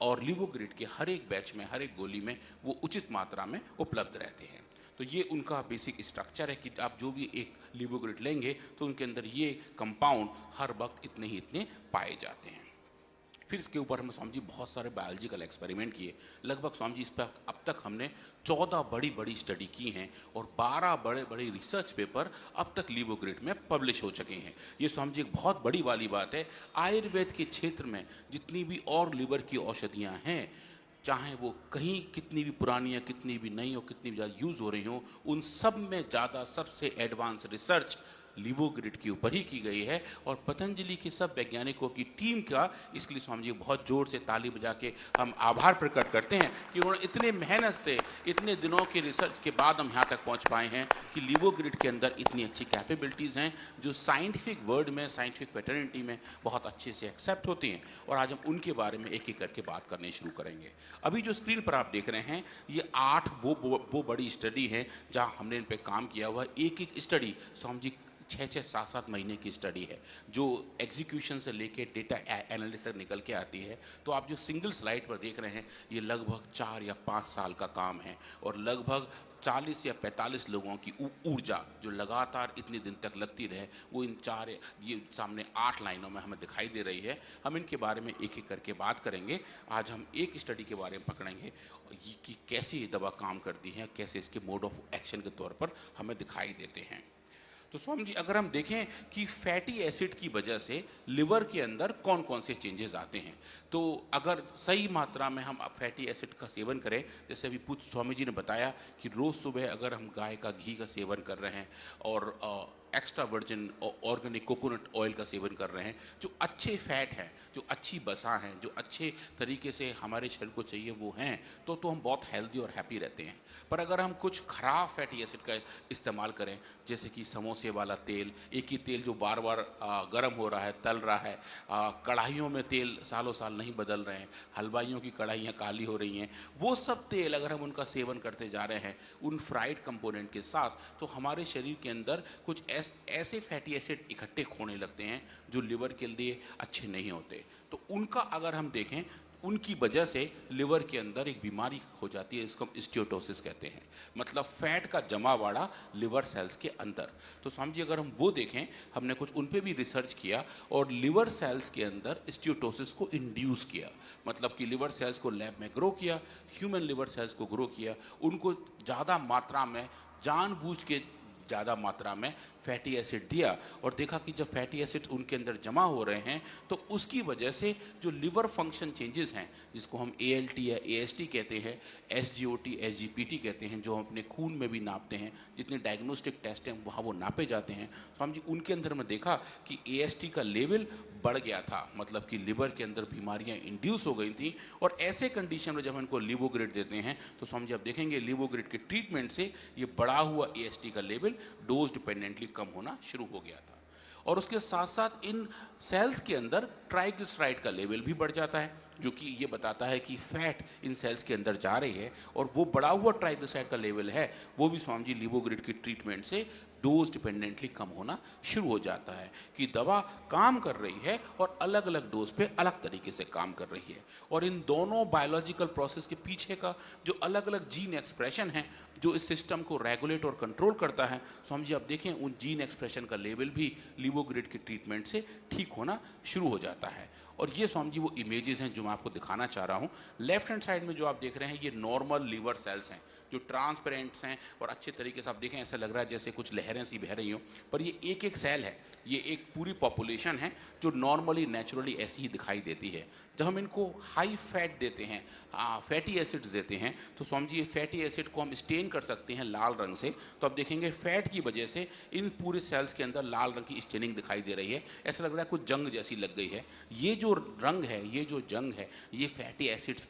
Speaker 2: और लिवोग्रिड के हर एक बैच में, हर एक गोली में वो उचित मात्रा में उपलब्ध रहते हैं। तो ये उनका बेसिक स्ट्रक्चर है कि आप जो भी एक लिवोग्रिड लेंगे तो उनके अंदर ये कंपाउंड हर वक्त इतने ही इतने पाए जाते हैं। फिर इसके ऊपर हम स्वामी जी बहुत सारे बायोलॉजिकल एक्सपेरिमेंट किए। लगभग स्वामी जी इस पर अब तक हमने 14 बड़ी बड़ी स्टडी की हैं और 12 बड़े बड़े रिसर्च पेपर अब तक लिवोग्रिड में पब्लिश हो चुके हैं। ये स्वामी जी एक बहुत बड़ी वाली बात है। आयुर्वेद के क्षेत्र में जितनी भी और लिवर की औषधियाँ हैं, चाहे वो कहीं कितनी भी पुरानी या कितनी भी नई हो, कितनी भी ज़्यादा यूज़ हो रही हो, उन सब में ज़्यादा सबसे एडवांस रिसर्च लिवोग्रिड के ऊपर ही की गई है। और पतंजलि के सब वैज्ञानिकों की टीम का इसके लिए स्वामी जी बहुत ज़ोर से ताली बजा के हम आभार प्रकट करते हैं कि उन्होंने इतने मेहनत से, इतने दिनों के रिसर्च के बाद हम यहाँ तक पहुँच पाए हैं कि लिवोग्रिड के अंदर इतनी अच्छी कैपेबिलिटीज़ हैं जो साइंटिफिक वर्ल्ड में, साइंटिफिक वेटरनिटी में बहुत अच्छे से एक्सेप्ट होती हैं। और आज हम उनके बारे में एक एक करके बात करनी शुरू करेंगे। अभी जो स्क्रीन पर आप देख रहे हैं ये 8 वो बड़ी स्टडी है जहाँ हमने इन पर काम किया हुआ। एक एक स्टडी स्वामी जी 6-6, 7-7 महीने की स्टडी है जो एग्जीक्यूशन से लेके डेटा एनालिसिस निकल के आती है। तो आप जो सिंगल स्लाइड पर देख रहे हैं ये लगभग 4 या 5 साल का काम है और लगभग 40 या 45 लोगों की ऊर्जा जो लगातार इतने दिन तक लगती रहे, वो इन ये सामने 8 लाइनों में हमें दिखाई दे रही है। हम इनके बारे में एक एक करके बात करेंगे। आज हम एक स्टडी के बारे में पकड़ेंगे कि कैसे ये दवा काम करती है, कैसे इसके मोड ऑफ एक्शन के तौर पर हमें दिखाई देते हैं। तो स्वामी जी अगर हम देखें कि फैटी एसिड की वजह से लिवर के अंदर कौन कौन से चेंजेस आते हैं, तो अगर सही मात्रा में हम फैटी एसिड का सेवन करें, जैसे अभी पूज्य स्वामी जी ने बताया कि रोज़ सुबह अगर हम गाय का घी का सेवन कर रहे हैं और extra virgin organic coconut oil का सेवन कर रहे हैं, जो अच्छे फैट हैं, जो अच्छी बसा हैं, जो अच्छे तरीके से हमारे शरीर को चाहिए वो हैं, तो हम बहुत हेल्दी और हैप्पी रहते हैं। पर अगर हम कुछ ख़राब फैटी एसिड का इस्तेमाल करें, जैसे कि समोसे वाला तेल, एक ही तेल जो बार बार गर्म हो रहा है, तल रहा है, कढ़ाइयों में तेल सालों साल नहीं बदल रहे हैं, हलवाइयों की कढ़ाइयाँ काली हो रही हैं, वो सब तेल अगर हम उनका सेवन करते जा रहे हैं उन फ्राइड कंपोनेंट के साथ, तो हमारे शरीर के अंदर कुछ ऐसे फैटी एसिड इकट्ठे होने लगते हैं जो लिवर के लिए अच्छे नहीं होते। तो उनका अगर हम देखें उनकी वजह से लिवर के अंदर एक बीमारी हो जाती है, इसको हम स्टीयोटोसिस कहते हैं, मतलब फैट का जमावाड़ा लिवर सेल्स के अंदर। तो समझिए अगर हम वो देखें, हमने कुछ उन पे भी रिसर्च किया और लिवर सेल्स के अंदर स्टीयोटोसिस को इंड्यूस किया, मतलब कि लिवर सेल्स को लैब में ग्रो किया, ह्यूमन लिवर सेल्स को ग्रो किया, उनको ज़्यादा मात्रा में जानबूझ के ज़्यादा मात्रा में फैटी एसिड दिया और देखा कि जब फैटी एसिड उनके अंदर जमा हो रहे हैं तो उसकी वजह से जो लिवर फंक्शन चेंजेस हैं, जिसको हम ALT या AST कहते हैं, SGOT SGPT कहते हैं, जो हम अपने खून में भी नापते हैं, जितने डायग्नोस्टिक टेस्ट हैं वहाँ वो नापे जाते हैं। तो हम जी उनके अंदर में देखा कि AST का लेवल बढ़ गया था, मतलब कि लिवर के अंदर बीमारियां इंड्यूस हो गई थी। और ऐसे कंडीशन में जब हम इनको लिवोग्रिड देते हैं तो समझिए आप देखेंगे लिवोग्रिड के ट्रीटमेंट से ये बढ़ा हुआ AST का लेवल डोज डिपेंडेंटली कम होना शुरू हो गया था। और उसके साथ साथ इन सेल्स के अंदर ट्राइग्लिसराइड का लेवल भी बढ़ जाता है, जो कि ये बताता है कि फैट इन सेल्स के अंदर जा रही है, और वो बढ़ा हुआ ट्राइग्लिसराइड का लेवल है वो भी स्वामी जी लिवोग्रिड की ट्रीटमेंट से डोज डिपेंडेंटली कम होना शुरू हो जाता है, कि दवा काम कर रही है और अलग अलग डोज पे अलग तरीके से काम कर रही है। और इन दोनों बायोलॉजिकल प्रोसेस के पीछे का जो अलग अलग जीन एक्सप्रेशन है जो इस सिस्टम को रेगुलेट और कंट्रोल करता है, स्वामी जी आप देखें उन जीन एक्सप्रेशन का लेवल भी लिवोग्रिड के ट्रीटमेंट से ठीक होना शुरू हो जाता है। और ये स्वामी जी वो इमेजेस हैं जो मैं आपको दिखाना चाह रहा हूँ। लेफ्ट हैंड साइड में जो आप देख रहे हैं ये नॉर्मल लीवर सेल्स हैं जो ट्रांसपेरेंट्स हैं और अच्छे तरीके से आप देखें ऐसा लग रहा है जैसे कुछ लहरें सी बह रही हों, पर ये एक एक सेल है, ये एक पूरी पॉपुलेशन है जो नॉर्मली नेचुरली ऐसी ही दिखाई देती है। जब हम इनको हाई फैट देते हैं, फैटी एसिड्स देते हैं, तो स्वामी जी फैटी एसिड को हम स्टेन कर सकते हैं लाल रंग से। तो आप देखेंगे फैट की वजह से इन पूरे सेल्स के अंदर लाल रंग की स्टेनिंग दिखाई दे रही है, ऐसा लग रहा है कुछ जंग जैसी लग गई है। ये जो रंग है, ये जो जंग है, ये फैटी एसिड्स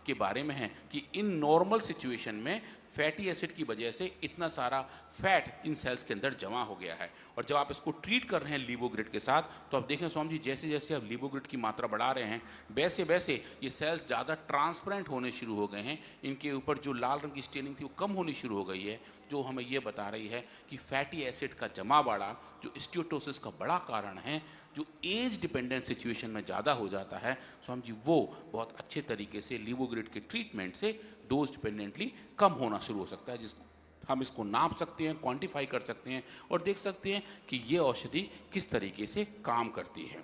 Speaker 2: के बारे में है कि इन नॉर्मल सिचुएशन में फैटी एसिड की वजह से इतना सारा फैट इन सेल्स के अंदर जमा हो गया है। और जब आप इसको ट्रीट कर रहे हैं लिवोग्रिड के साथ, तो आप देखें स्वामी जी जैसे जैसे आप लिवोग्रिड की मात्रा बढ़ा रहे हैं वैसे वैसे ये सेल्स ज़्यादा ट्रांसपेरेंट होने शुरू हो गए हैं, इनके ऊपर जो लाल रंग की स्टेनिंग थी वो कम होनी शुरू हो गई है, जो हमें ये बता रही है कि फैटी एसिड का जमा बढ़ा जो स्टीयोटोसिस का बड़ा कारण है, जो एज डिपेंडेंट सिचुएशन में ज़्यादा हो जाता है, स्वामी जी वो बहुत अच्छे तरीके से लिवोग्रिड के ट्रीटमेंट से डोज डिपेंडेंटली कम होना शुरू हो सकता है, जिसको हम इसको नाप सकते हैं, क्वांटिफाई कर सकते हैं और देख सकते हैं कि ये औषधि किस तरीके से काम करती है।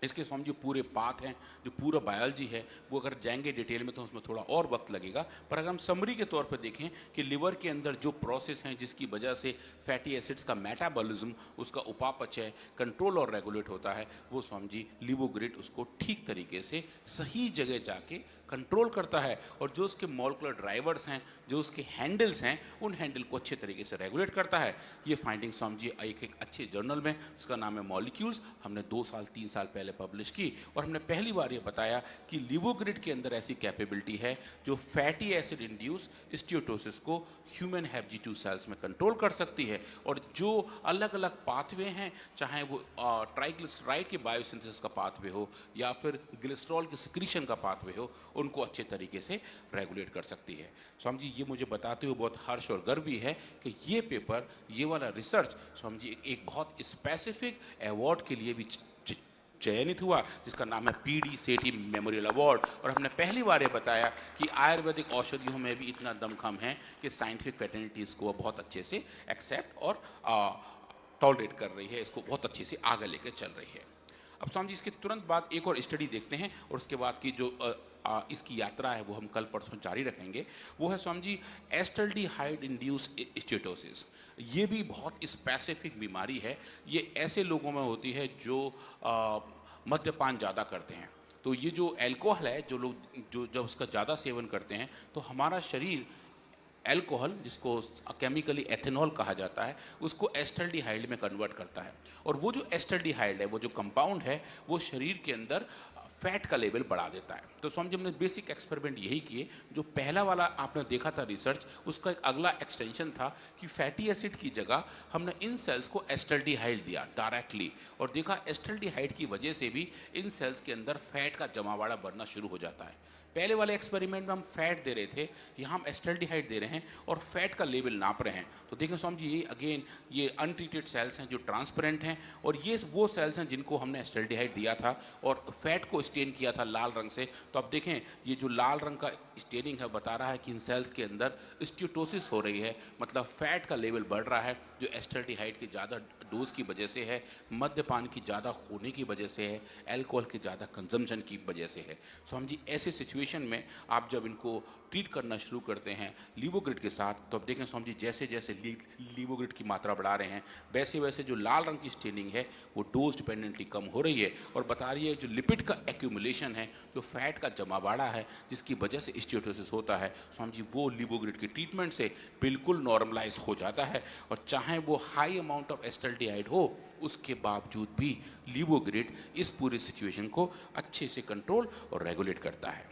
Speaker 2: इसके स्वामी जो पूरे पाथ हैं, जो पूरा बायोलॉजी है, वो अगर जाएंगे डिटेल में तो उसमें थोड़ा और वक्त लगेगा, पर अगर हम समरी के तौर पर देखें कि लिवर के अंदर जो प्रोसेस हैं जिसकी वजह से फैटी एसिड्स का मेटाबॉलिज्म, उसका उपापचय कंट्रोल और रेगुलेट होता है, वो स्वामी जी लिवोग्रिड उसको ठीक तरीके से सही जगह जाके कंट्रोल करता है। और जो उसके मॉलिक्यूलर ड्राइवर्स हैं, जो उसके हैंडल्स हैं, उन हैंडल को अच्छे तरीके से रेगुलेट करता है। ये फाइंडिंग स्वामी जी एक अच्छे जर्नल में, जिसका नाम है मॉलिक्यूल्स, हमने 2 साल 3 साल पहले पब्लिश की, और हमने पहली बार ये बताया कि लिवोग्रिड के अंदर ऐसी कैपेबिलिटी है जो फैटी एसिड इंड्यूस स्टीयोटोसिस को ह्यूमन Hep G2 सेल्स में कंट्रोल कर सकती है। और जो अलग अलग पाथवे हैं, चाहे वो ट्राइग्लिसराइड के बायोसिंथेसिस का पाथवे हो या फिर ग्लिसरॉल के सिक्रीशन का पाथवे हो, उनको अच्छे तरीके से रेगुलेट कर सकती है। स्वामी जी ये मुझे बताते हुए बहुत हर्ष और गर्व भी है कि ये पेपर, ये वाला रिसर्च स्वामी जी एक बहुत स्पेसिफिक अवार्ड के लिए भी चयनित हुआ, जिसका नाम है PD सेठी मेमोरियल अवार्ड। और हमने पहली बार ये बताया कि आयुर्वेदिक औषधियों में भी इतना दमखम है कि साइंटिफिक फैटर्निटीज़ को बहुत अच्छे से एक्सेप्ट और टॉलरेट कर रही है, इसको बहुत अच्छे से आगे लेकर चल रही है। अब स्वामी जी इसके तुरंत बाद एक और स्टडी देखते हैं और उसके बाद की जो इसकी यात्रा है वो हम कल परसों जारी रखेंगे। वो है स्वामी जी एस्टल्डिहाइड इंड्यूस स्टीयोटोसिस। ये भी बहुत स्पेसिफिक बीमारी है, ये ऐसे लोगों में होती है जो मद्यपान ज़्यादा करते हैं। तो ये जो एल्कोहल है, जो लोग जो जब उसका ज़्यादा सेवन करते हैं तो हमारा शरीर एल्कोहल, जिसको केमिकली एथेनॉल कहा जाता है, उसको एस्टल्डिहाइड में कन्वर्ट करता है। और वो जो एस्टल्डिहाइड है, वो जो कंपाउंड है, वो शरीर के अंदर फैट का लेवल बढ़ा देता है। तो समझिए हमने बेसिक एक्सपेरिमेंट यही किए। जो पहला वाला आपने देखा था रिसर्च, उसका एक अगला एक्सटेंशन था कि फैटी एसिड की जगह हमने इन सेल्स को एस्टल्डिहाइड दिया डायरेक्टली, और देखा एस्टल्डिहाइड की वजह से भी इन सेल्स के अंदर फैट का जमावाड़ा बढ़ना शुरू हो जाता है। पहले वाले एक्सपेरिमेंट में हम फैट दे रहे थे, यहाँ हम एस्टल्डिहाइड दे रहे हैं और फैट का लेवल नाप रहे हैं। तो देखें स्वामी जी, ये अगेन ये अनट्रीटेड सेल्स हैं जो ट्रांसपेरेंट हैं, और ये वो सेल्स हैं जिनको हमने एस्टल्डिहाइड दिया था और फैट को स्टेन किया था लाल रंग से। तो अब देखें ये जो लाल रंग का स्टेनिंग है बता रहा है कि इन सेल्स के अंदर स्टीटोसिस हो रही है, मतलब फैट का लेवल बढ़ रहा है, जो एस्टल्डिहाइड की ज़्यादा डोज की वजह से है, मद्यपान की ज़्यादा होने की वजह से है, अल्कोहल के ज़्यादा कंजम्पशन की वजह से है। सो हम जी ऐसे सिचुएशन में आप जब इनको ट्रीट करना शुरू करते हैं लीवोग्रिड के साथ, तो अब देखें स्वामी जी जैसे जैसे लीवोग्रिड की मात्रा बढ़ा रहे हैं वैसे वैसे जो लाल रंग की स्टेनिंग है वो डोज डिपेंडेंटली कम हो रही है, और बता रही है जो लिपिड का एक्यूमुलेशन है, जो फैट का जमावाड़ा है जिसकी वजह से स्टीटोसिस होता है, स्वामी जी वो लीवोग्रिड की ट्रीटमेंट से बिल्कुल नॉर्मलाइज हो जाता है। और चाहे वो हाई अमाउंट ऑफ एस्टल्डिहाइड हो उसके बावजूद भी लीवोग्रिड इस पूरे सिचुएशन को अच्छे से कंट्रोल और रेगुलेट करता है।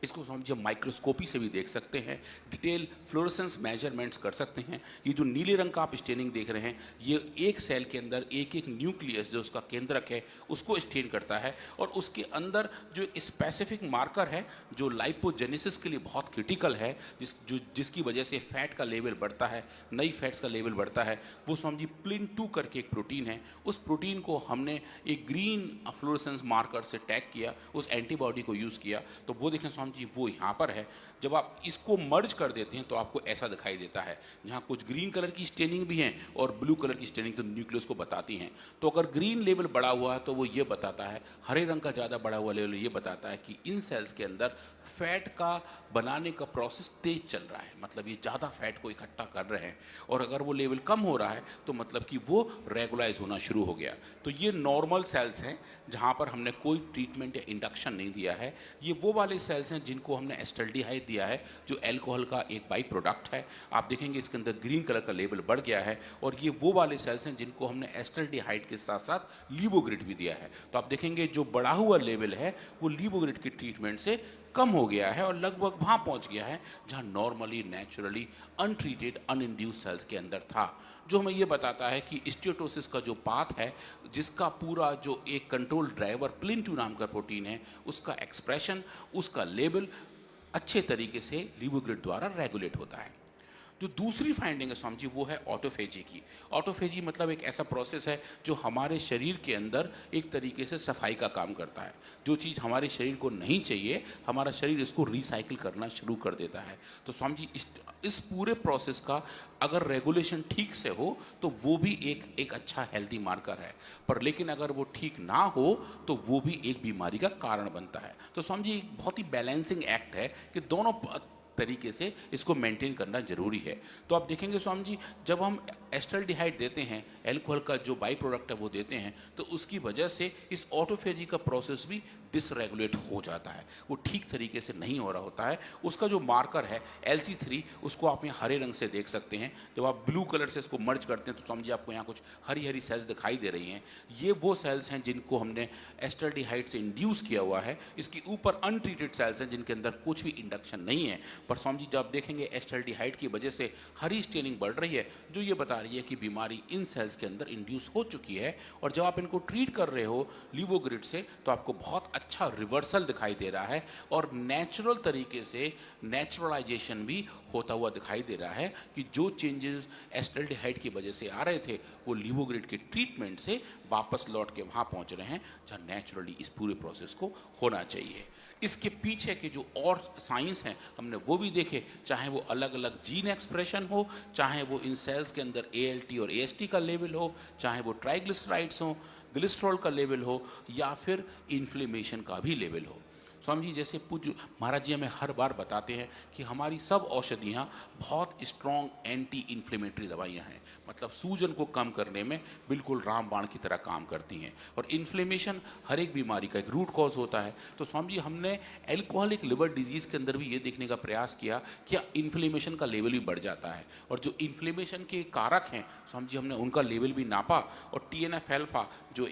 Speaker 2: इसको समझिए माइक्रोस्कोपी से भी देख सकते हैं, डिटेल फ्लोरेसेंस मेजरमेंट्स कर सकते हैं। ये जो नीले रंग का आप स्टेनिंग देख रहे हैं ये एक सेल के अंदर एक एक न्यूक्लियस जो उसका केंद्रक है उसको स्टेन करता है, और उसके अंदर जो स्पेसिफिक मार्कर है जो लाइपोजेनेसिस के लिए बहुत क्रिटिकल है, जिसकी वजह से फैट का लेवल बढ़ता है, नई फैट्स का लेवल बढ़ता है, वो समझिए प्लिन 2 करके एक प्रोटीन है। उस प्रोटीन को हमने एक ग्रीन फ्लोरेसेंस मार्कर से टैग किया, उस एंटीबॉडी को यूज़ किया, तो वो देखें जी वो यहाँ पर है। जब आप इसको मर्ज कर देते हैं तो आपको ऐसा दिखाई देता है, जहाँ कुछ ग्रीन कलर की स्टेनिंग भी है और ब्लू कलर की स्टेनिंग तो न्यूक्लियस को बताती हैं। तो अगर ग्रीन लेवल बढ़ा हुआ है तो वो ये बताता है, हरे रंग का ज़्यादा बढ़ा हुआ लेवल ये बताता है कि इन सेल्स के अंदर फैट का बनाने का प्रोसेस तेज चल रहा है, मतलब ये ज़्यादा फैट को इकट्ठा कर रहे हैं। और अगर वो लेवल कम हो रहा है तो मतलब कि वो रेगुलाइज होना शुरू हो गया। तो ये नॉर्मल सेल्स हैं जहाँ पर हमने कोई ट्रीटमेंट या इंडक्शन नहीं दिया है। ये वो वाले सेल्स हैं जिनको हमने एस्टल्डिहाइड दिया है जो अल्कोहल का एक बाई प्रोडक्ट है। आप देखेंगे इसके अंदर ग्रीन कलर का लेवल बढ़ गया है, और ये वो वाले सेल्स हैं जिनको हमने एस्टल्डिहाइड के साथ साथ लीवोग्रिड भी दिया है। तो आप देखेंगे जो बढ़ा हुआ लेवल है वो लीवोग्रिड की ट्रीटमेंट से कम हो गया है और लगभग वहाँ पहुँच गया है जहाँ नॉर्मली नेचुरली अनट्रीटेड अनइंड्यूस सेल्स के अंदर था, जो हमें ये बताता है कि स्टीटोसिस का जो पाथ है जिसका पूरा जो एक कंट्रोल ड्राइवर प्लिन 2 नाम का प्रोटीन है उसका एक्सप्रेशन, उसका लेवल अच्छे तरीके से लीवोग्रिड द्वारा रेगुलेट होता है। जो दूसरी फाइंडिंग है स्वामी जी वो है ऑटोफेजी की। ऑटोफेजी मतलब एक ऐसा प्रोसेस है जो हमारे शरीर के अंदर एक तरीके से सफाई का काम करता है। जो चीज़ हमारे शरीर को नहीं चाहिए हमारा शरीर इसको रिसाइकिल करना शुरू कर देता है। तो स्वामी जी इस पूरे प्रोसेस का अगर रेगुलेशन ठीक से हो तो वो भी एक अच्छा हेल्दी मार्कर है, पर लेकिन अगर वो ठीक ना हो तो वो भी एक बीमारी का कारण बनता है। तो स्वामी जी एक बहुत ही बैलेंसिंग एक्ट है कि दोनों तरीके से इसको मेंटेन करना जरूरी है। तो आप देखेंगे स्वामी जी जब हम एस्टल्डिहाइड देते हैं, अल्कोहल का जो बाई प्रोडक्ट है वो देते हैं, तो उसकी वजह से इस ऑटोफेजी का प्रोसेस भी डिसरेगुलेट हो जाता है, वो ठीक तरीके से नहीं हो रहा होता है। उसका जो मार्कर है LC3 उसको आप यहाँ हरे रंग से देख सकते हैं। जब आप ब्लू कलर से इसको मर्ज करते हैं तो समझिए आपको यहाँ कुछ हरी हरी सेल्स दिखाई दे रही हैं। ये वो सेल्स हैं जिनको हमने एस्टल्डिहाइड से इंड्यूस किया हुआ है। इसके ऊपर अनट्रीटेड सेल्स हैं जिनके अंदर कुछ भी इंडक्शन नहीं है, पर स्वामी जी जब देखेंगे एस्टल्डिहाइड की वजह से हरी स्टेनिंग बढ़ रही है जो ये बता रही है कि बीमारी इन सेल्स के अंदर इंड्यूस हो चुकी है। और जब आप इनको ट्रीट कर रहे हो लीवोग्रिड से तो आपको बहुत अच्छा रिवर्सल दिखाई दे रहा है और नेचुरल तरीके से नेचुरलाइजेशन भी होता हुआ दिखाई दे रहा है कि जो चेंजेस एस्टल्डिहाइड की वजह से आ रहे थे वो लीवोग्रिड के ट्रीटमेंट से वापस लौट के वहाँ पहुँच रहे हैं जहाँ नेचुरली इस पूरे प्रोसेस को होना चाहिए। इसके पीछे के जो और साइंस हैं हमने वो भी देखे, चाहे वो अलग अलग जीन एक्सप्रेशन हो, चाहे वो इन सेल्स के अंदर ALT और AST का लेवल हो, चाहे वो ट्राइग्लिसराइड्स हो, ग्लिस्ट्रॉल का लेवल हो, या फिर इन्फ्लेमेशन का भी लेवल हो। स्वामी जी जैसे पूज्य महाराज जी हमें हर बार बताते हैं कि हमारी सब औषधियाँ बहुत स्ट्रॉन्ग एंटी इन्फ्लेमेटरी दवाइयाँ हैं, मतलब सूजन को कम करने में बिल्कुल रामबाण की तरह काम करती हैं। और इन्फ्लेमेशन हर एक बीमारी का एक रूट कॉज होता है। तो स्वामी जी हमने एल्कोहलिक लिवर डिजीज़ के अंदर भी ये देखने का प्रयास किया कि इन्फ्लेमेशन का लेवल भी बढ़ जाता है, और जो इन्फ्लेमेशन के कारक हैं स्वामी जी हमने उनका लेवल भी नापा, और TNF अल्फा जो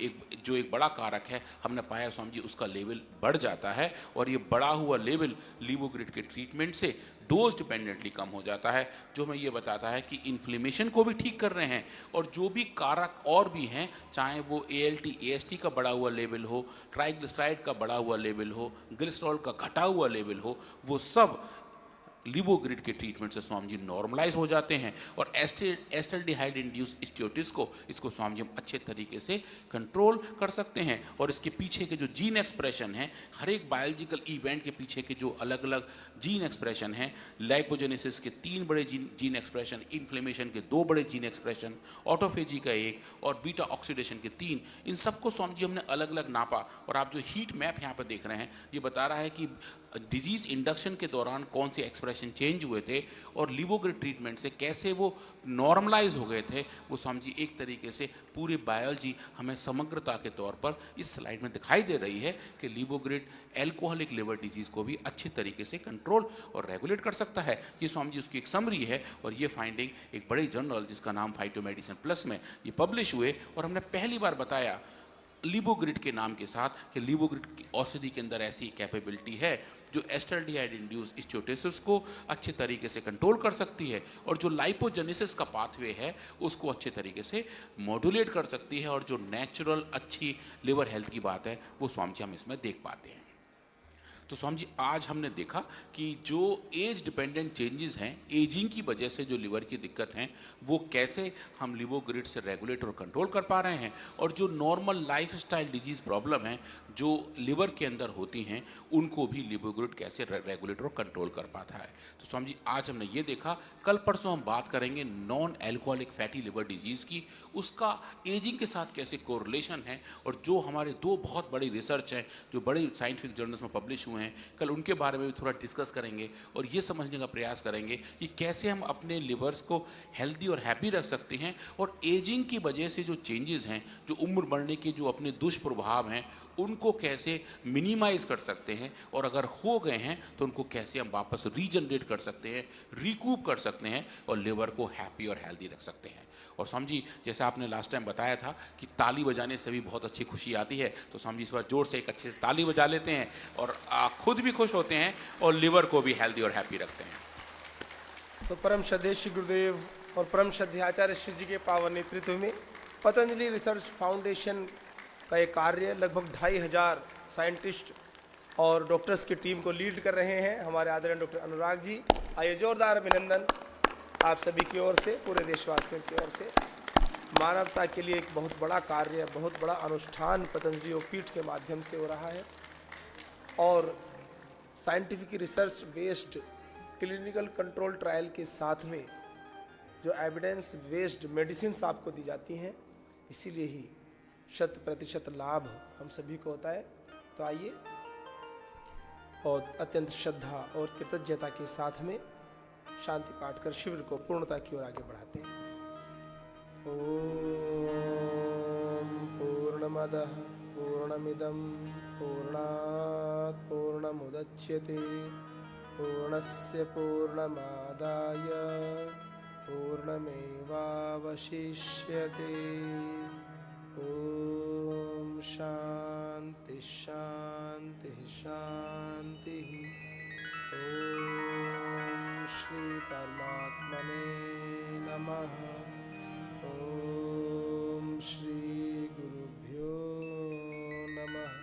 Speaker 2: एक बड़ा कारक है, हमने पाया स्वामी जी उसका लेवल बढ़ जाता है और ये बढ़ा हुआ लेवल लीवोग्रिड के ट्रीटमेंट से डोज डिपेंडेंटली कम हो जाता है, जो हमें ये बताता है कि इन्फ्लेमेशन को भी ठीक कर रहे हैं और जो भी कारक और भी हैं, चाहे वो ALT AST का बढ़ा हुआ लेवल हो, ट्राइग्लिसराइड का बढ़ा हुआ लेवल हो, ग्लिसरॉल का घटा हुआ लेवल हो, वो सब लीवोग्रिड के ट्रीटमेंट से स्वामी जी नॉर्मलाइज हो जाते हैं और एस्टल्डिहाइड इंड्यूस स्टियोटिस को इसको स्वामी जी हम अच्छे तरीके से कंट्रोल कर सकते हैं। और इसके पीछे के जो जीन एक्सप्रेशन है, हर एक बायोलॉजिकल इवेंट के पीछे के जो अलग अलग जीन एक्सप्रेशन हैं, लाइपोजेनेसिस के 3 बड़े जीन एक्सप्रेशन, इन्फ्लेमेशन के 2 बड़े जीन एक्सप्रेशन, ऑटोफेजी का 1 और बीटा ऑक्सीडेशन के 3, इन सबको स्वामी जी हमने अलग अलग नापा। और आप जो हीट मैप यहाँ पर देख रहे हैं, ये बता रहा है कि डिजीज इंडक्शन के दौरान कौन से एक्सप्रेशन चेंज हुए थे और लीवोग्रिड ट्रीटमेंट से कैसे वो नॉर्मलाइज हो गए थे। वो स्वामी जी एक तरीके से पूरी बायोलॉजी हमें समग्रता के तौर पर इस स्लाइड में दिखाई दे रही है कि लीवोग्रिड एल्कोहलिक लिवर डिजीज को भी अच्छे तरीके से कंट्रोल और रेगुलेट कर सकता है। ये स्वामी जी उसकी एक समरी है और ये फाइंडिंग एक बड़े जर्नल जिसका नाम फाइटोमेडिसिन प्लस में ये पब्लिश हुए और हमने पहली बार बताया लीवोग्रिड के नाम के साथ कि लीवोग्रिड की औषधि के अंदर ऐसी कैपेबिलिटी है जो एस्टल्डिहाइड इंड्यूस स्टियोटिस को अच्छे तरीके से कंट्रोल कर सकती है और जो लाइपोजेनेसिस का पाथवे है उसको अच्छे तरीके से मॉड्यूलेट कर सकती है और जो नेचुरल अच्छी लिवर हेल्थ की बात है वो स्वामी जी हम इसमें देख पाते हैं। तो स्वामी जी आज हमने देखा कि जो एज डिपेंडेंट चेंजेस हैं, एजिंग की वजह से जो लिवर की दिक्कत हैं, वो कैसे हम लीवोग्रिड से रेगुलेट और कंट्रोल कर पा रहे हैं और जो नॉर्मल लाइफस्टाइल डिजीज़ प्रॉब्लम है जो लिवर के अंदर होती हैं उनको भी लीवोग्रिड कैसे रेगुलेट और कंट्रोल कर पाता है। तो स्वामी जी आज हमने ये देखा। कल परसों हम बात करेंगे non alcoholic fatty liver disease की, उसका एजिंग के साथ कैसे कोरिलेशन है और जो हमारे 2 बहुत बड़ी रिसर्च हैं जो बड़े साइंटिफिक जर्नल्स में पब्लिश हुए हैं, कल उनके बारे में भी थोड़ा डिस्कस करेंगे और ये समझने का प्रयास करेंगे कि कैसे हम अपने लिवर्स को हेल्दी और हैप्पी रख सकते हैं और एजिंग की वजह से जो चेंजेस हैं, जो उम्र बढ़ने के जो अपने दुष्प्रभाव हैं, उनको कैसे मिनिमाइज कर सकते हैं और अगर हो गए हैं तो उनको कैसे हम वापस रीजनरेट कर सकते हैं, रिकूप कर सकते हैं और लिवर को हैप्पी और हेल्दी रख सकते हैं। और स्वामी जी जैसे आपने लास्ट टाइम बताया था कि ताली बजाने से भी बहुत अच्छी खुशी आती है, तो स्वामी जी इस बार जोर से एक अच्छे से ताली बजा लेते हैं और खुद भी खुश होते हैं और लिवर को भी हेल्दी और हैप्पी रखते हैं।
Speaker 3: तो परम श्रद्धेय श्री गुरुदेव और परम श्रद्धेय आचार्य श्री जी के पावन नेतृत्व में पतंजलि रिसर्च फाउंडेशन का एक कार्य लगभग 2500 साइंटिस्ट और डॉक्टर्स की टीम को लीड कर रहे हैं हमारे आदरणीय डॉक्टर अनुराग जी। आइए जोरदार अभिनंदन आप सभी की ओर से, पूरे देशवासियों की ओर से। मानवता के लिए एक बहुत बड़ा कार्य, बहुत बड़ा अनुष्ठान पतंजलि योगपीठ के माध्यम से हो रहा है और scientific research based clinical control trial के साथ में जो एविडेंस बेस्ड मेडिसिन आपको दी जाती हैं, इसीलिए ही 100% लाभ हम सभी को होता है। तो आइए और अत्यंत श्रद्धा और कृतज्ञता के साथ में शांति पाठ कर शिविर को पूर्णता की ओर आगे बढ़ाते हैं। ओम पूर्णमदः पूर्णमिदं पूर्णात् पूर्णमुदच्यते पूर्णस्य पूर्णमादाय पूर्णमेवावशिष्यते। ओम शांति शांति शांति। ओम श्री परमात्मने नमः। ओम श्री गुरुभ्यो नमः।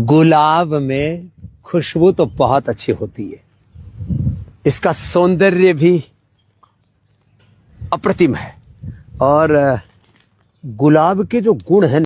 Speaker 4: गुलाब में खुशबू तो बहुत अच्छी होती है, इसका सौंदर्य भी अप्रतिम है और गुलाब के जो गुण हैं